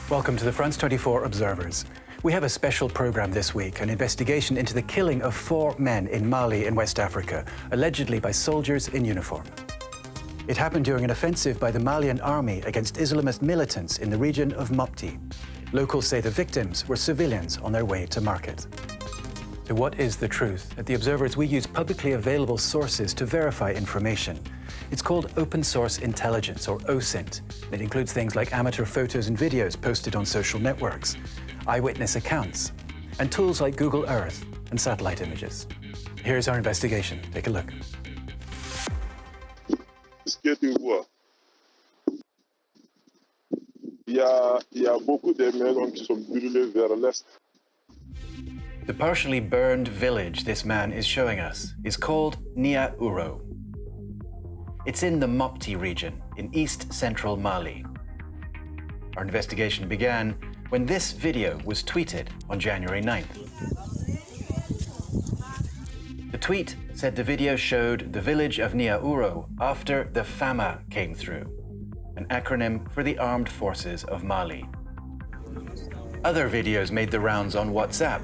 Welcome to the France 24 Observers. We have a special program this week, an investigation into the killing of 4 men in Mali in West Africa, allegedly by soldiers in uniform. It happened during an offensive by the Malian army against Islamist militants in the region of Mopti. Locals say the victims were civilians on their way to market. So what is the truth? At the Observers, we use publicly available sources to verify information. It's called open source intelligence, or OSINT. It includes things like amateur photos and videos posted on social networks, eyewitness accounts, and tools like Google Earth and satellite images. Here's our investigation. Take a look. Ce que tu vois, il y a beaucoup de maisons qui sont brûlées vers l'est. The partially burned village this man is showing us is called Nia Uro. It's in the Mopti region in east-central Mali. Our investigation began when this video was tweeted on January 9th. The tweet said the video showed the village of Nia Uro after the FAMA came through, an acronym for the Armed Forces of Mali. Other videos made the rounds on WhatsApp,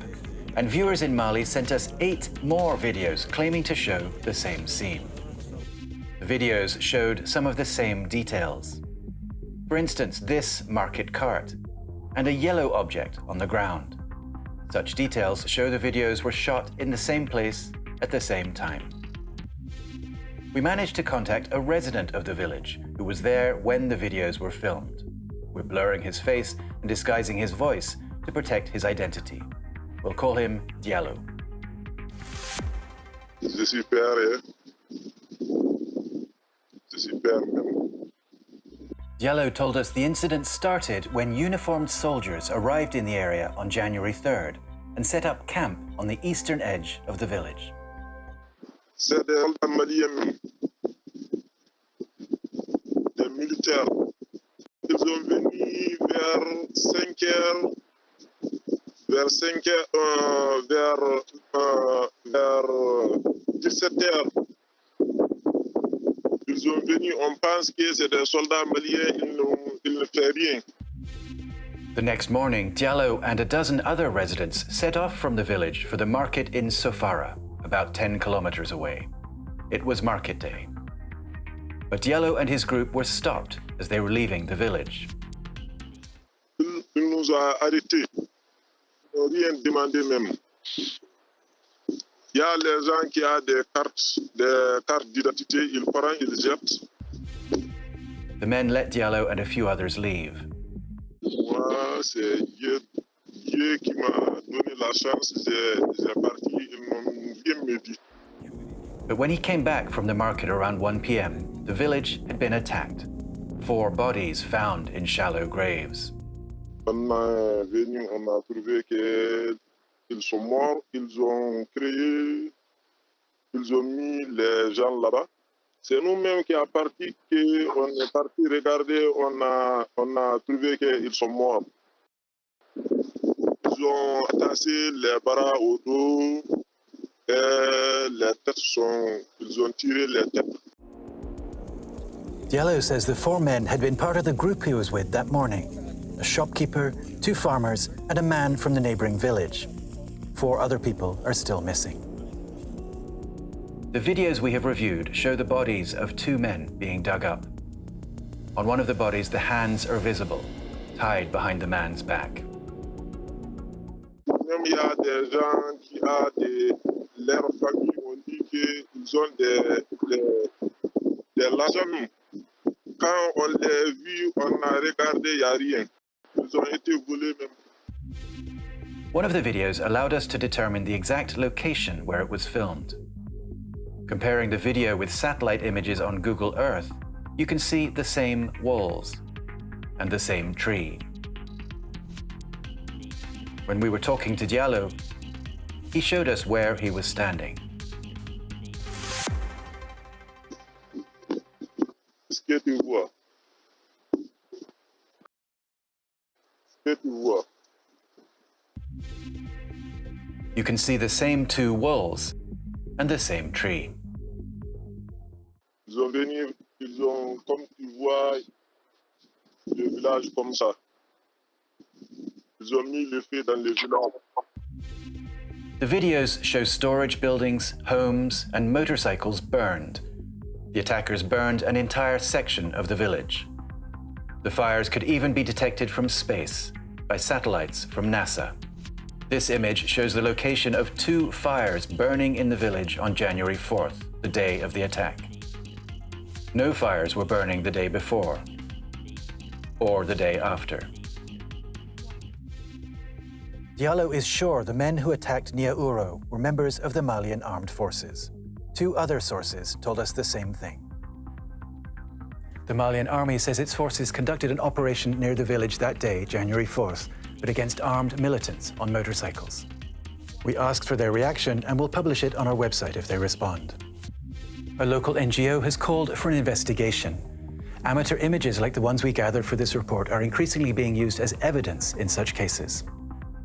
and viewers in Mali sent us 8 more videos claiming to show the same scene. The videos showed some of the same details. For instance, this market cart and a yellow object on the ground. Such details show the videos were shot in the same place at the same time. We managed to contact a resident of the village who was there when the videos were filmed. We're blurring his face and disguising his voice to protect his identity. We'll call him Diallo. Je suis père, je suis père même. Diallo told us the incident started when uniformed soldiers arrived in the area on January 3rd and set up camp on the eastern edge of the village. C'est des soldats maliens, des militaires. Ils sont venus vers 5 heures. Vers 5 heures, vers 17 heures, ils sont venus, on pense que c'est des soldats maliens, ils ne font rien. The next morning, Diallo and a dozen other residents set off from the village for the market in Sofara, about 10 kilometers away. It was market day. But Diallo and his group were stopped as they were leaving the village. Il nous a arrêtés. Rien demandé même. Il y a les gens qui ont des cartes d'identité, ils prennent, ils jettent. The men let Diallo and a few others leave. Moi, c'est Dieu qui m'a donné la chance, j'ai parti, ils n'ont rien me dit. But when he came back from the market around 1 p.m., the village had been attacked. 4 bodies found in shallow graves. On est venu, on a trouvé qu'ils sont morts, ils ont mis les gens là-bas. C'est nous-mêmes qui sommes partis, on est parti regarder, on a trouvé qu'ils sont morts. Ils ont attaché les bras au dos et les têtes ils ont tiré les têtes. Diallo says the 4 men had been part of the group he was with that morning. A shopkeeper, 2 farmers, and a man from the neighboring village. 4 other people are still missing. The videos we have reviewed show the bodies of 2 men being dug up. On one of the bodies, the hands are visible, tied behind the man's back. Même il y a des gens qui ont leurs familles ont dit qu'ils ont des lasagne. Quand on les vu, on a regardé, il n'y a rien. Ils ont été volés même. One of the videos allowed us to determine the exact location where it was filmed. Comparing the video with satellite images on Google Earth, you can see the same walls and the same tree. When we were talking to Diallo, he showed us where he was standing. Ce que tu vois. Ce que tu vois. You can see the same 2 walls and the same tree. Ils ont venu, comme tu vois, le village comme ça. Ils ont mis le feu dans les villages. The videos show storage buildings, homes, and motorcycles burned. The attackers burned an entire section of the village. The fires could even be detected from space by satellites from NASA. This image shows the location of 2 fires burning in the village on January 4th, the day of the attack. No fires were burning the day before or the day after. Diallo is sure the men who attacked Niaouro were members of the Malian armed forces. 2 other sources told us the same thing. The Malian army says its forces conducted an operation near the village that day, January 4th, but against armed militants on motorcycles. We asked for their reaction and will publish it on our website if they respond. A local NGO has called for an investigation. Amateur images like the ones we gathered for this report are increasingly being used as evidence in such cases.